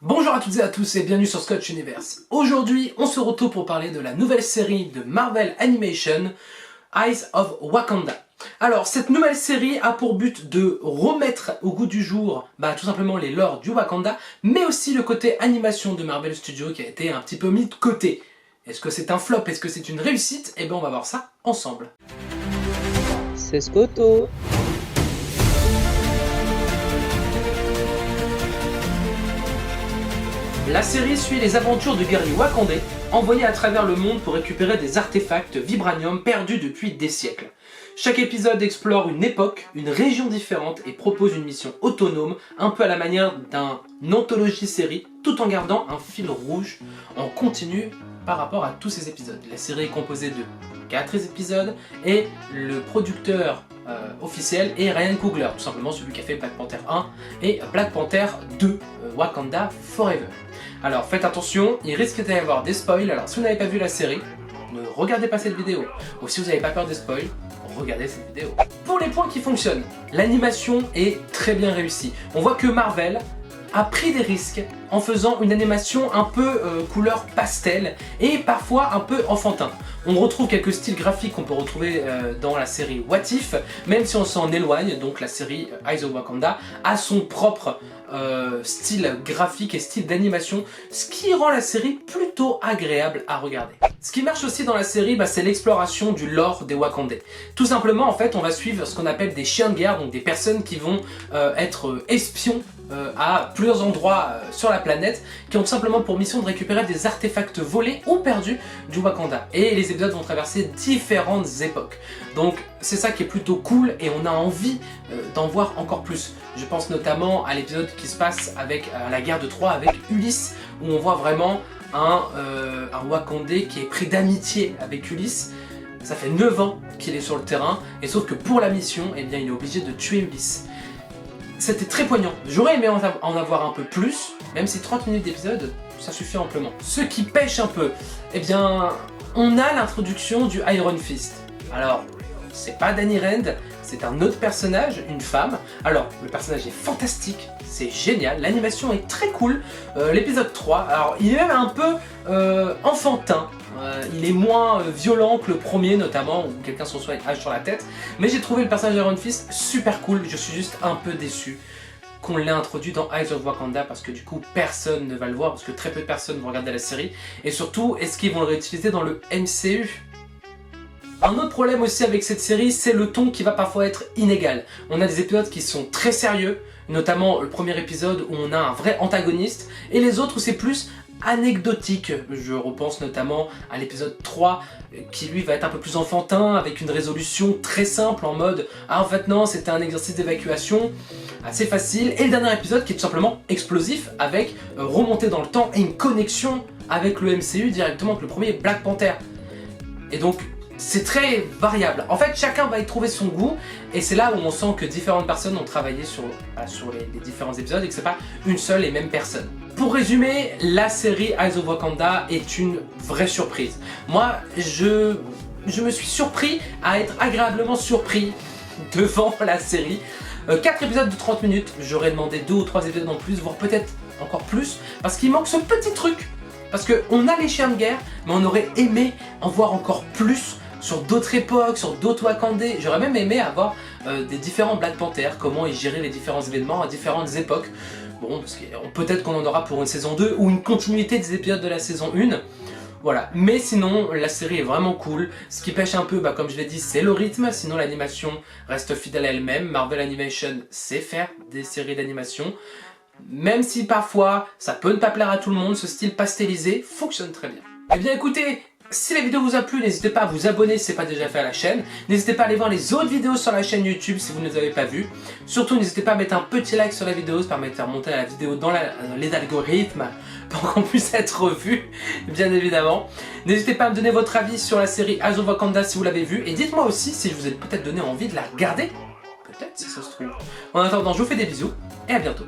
Bonjour à toutes et à tous et bienvenue sur Scotch Universe. Aujourd'hui, on se retrouve pour parler de la nouvelle série de Marvel Animation, Eyes of Wakanda. Alors, cette nouvelle série a pour but de remettre au goût du jour tout simplement les lores du Wakanda, mais aussi le côté animation de Marvel Studios qui a été un petit peu mis de côté. Est-ce que c'est un flop? Est-ce que c'est une réussite? Eh bien, on va voir ça ensemble. C'est Scoto. La série suit les aventures de guerriers wakandais envoyés à travers le monde pour récupérer des artefacts vibranium perdus depuis des siècles. Chaque épisode explore une époque, une région différente et propose une mission autonome, un peu à la manière d'une anthologie série, tout en gardant un fil rouge en continu par rapport à tous ces épisodes. La série est composée de 4 épisodes et le producteur officiel est Ryan Coogler, tout simplement celui qui a fait Black Panther 1 et Black Panther 2, Wakanda Forever. Alors faites attention, il risque d'y avoir des spoils, alors si vous n'avez pas vu la série, ne regardez pas cette vidéo. Ou si vous n'avez pas peur des spoils, regardez cette vidéo. Pour les points qui fonctionnent, l'animation est très bien réussie. On voit que Marvel a pris des risques en faisant une animation un peu couleur pastel et parfois un peu enfantin. On retrouve quelques styles graphiques qu'on peut retrouver dans la série What If, même si on s'en éloigne, donc la série Eyes of Wakanda a son propre style graphique et style d'animation, ce qui rend la série plutôt agréable à regarder. Ce qui marche aussi dans la série, c'est l'exploration du lore des Wakandais. Tout simplement, en fait, on va suivre ce qu'on appelle des chiens de guerre, donc des personnes qui vont être espions à plusieurs endroits sur la planète, qui ont tout simplement pour mission de récupérer des artefacts volés ou perdus du Wakanda. Et les épisodes vont traverser différentes époques. Donc c'est ça qui est plutôt cool et on a envie d'en voir encore plus. Je pense notamment à l'épisode qui se passe avec la guerre de Troie avec Ulysse, où on voit vraiment un Wakandais qui est pris d'amitié avec Ulysse. Ça fait 9 ans qu'il est sur le terrain, et sauf que pour la mission, eh bien, il est obligé de tuer Ulysse. C'était très poignant. J'aurais aimé en avoir un peu plus, même si 30 minutes d'épisode, ça suffit amplement. Ce qui pêche un peu, eh bien, on a l'introduction du Iron Fist. Alors, c'est pas Danny Rand, c'est un autre personnage, une femme. Alors, le personnage est fantastique, c'est génial, l'animation est très cool. L'épisode 3, alors il est même un peu enfantin. Il est moins violent que le premier, notamment, où quelqu'un se reçoit une hache sur la tête. Mais j'ai trouvé le personnage d'Iron Fist super cool, je suis juste un peu déçu qu'on l'ait introduit dans Eyes of Wakanda, parce que du coup personne ne va le voir, parce que très peu de personnes vont regarder la série. Et surtout, est-ce qu'ils vont le réutiliser dans le MCU ? Un autre problème aussi avec cette série, c'est le ton qui va parfois être inégal. On a des épisodes qui sont très sérieux, notamment le premier épisode où on a un vrai antagoniste, et les autres où c'est plus anecdotique. Je repense notamment à l'épisode 3 qui lui va être un peu plus enfantin, avec une résolution très simple en mode « Ah en fait non, c'était un exercice d'évacuation », assez facile. Et le dernier épisode qui est tout simplement explosif, avec remontée dans le temps et une connexion avec le MCU directement, avec le premier Black Panther. Et donc c'est très variable. En fait, chacun va y trouver son goût, et c'est là où on sent que différentes personnes ont travaillé sur les différents épisodes et que c'est pas une seule et même personne. Pour résumer, la série Eyes of Wakanda est une vraie surprise. Moi, je me suis surpris à être agréablement surpris devant la série. 4 épisodes de 30 minutes, j'aurais demandé 2 ou 3 épisodes en plus, voire peut-être encore plus, parce qu'il manque ce petit truc. Parce qu'on a les chiens de guerre, mais on aurait aimé en voir encore plus sur d'autres époques, sur d'autres Wakandais. J'aurais même aimé avoir des différents Black Panther, comment ils géraient les différents événements à différentes époques. Bon, parce que peut-être qu'on en aura pour une saison 2 ou une continuité des épisodes de la saison 1. Voilà, mais sinon la série est vraiment cool. Ce qui pêche un peu, comme je l'ai dit, c'est le rythme. Sinon l'animation reste fidèle à elle-même. Marvel Animation sait faire des séries d'animation. Même si parfois ça peut ne pas plaire à tout le monde, ce style pastelisé fonctionne très bien. Eh bien écoutez, si la vidéo vous a plu, n'hésitez pas à vous abonner si ce n'est pas déjà fait à la chaîne. N'hésitez pas à aller voir les autres vidéos sur la chaîne YouTube si vous ne les avez pas vues. Surtout n'hésitez pas à mettre un petit like sur la vidéo, ça permet de faire monter la vidéo dans les algorithmes pour qu'on puisse être vu, bien évidemment. N'hésitez pas à me donner votre avis sur la série Eyes of Wakanda si vous l'avez vue. Et dites-moi aussi si je vous ai peut-être donné envie de la regarder. Peut-être si ça se trouve. En attendant, je vous fais des bisous et à bientôt.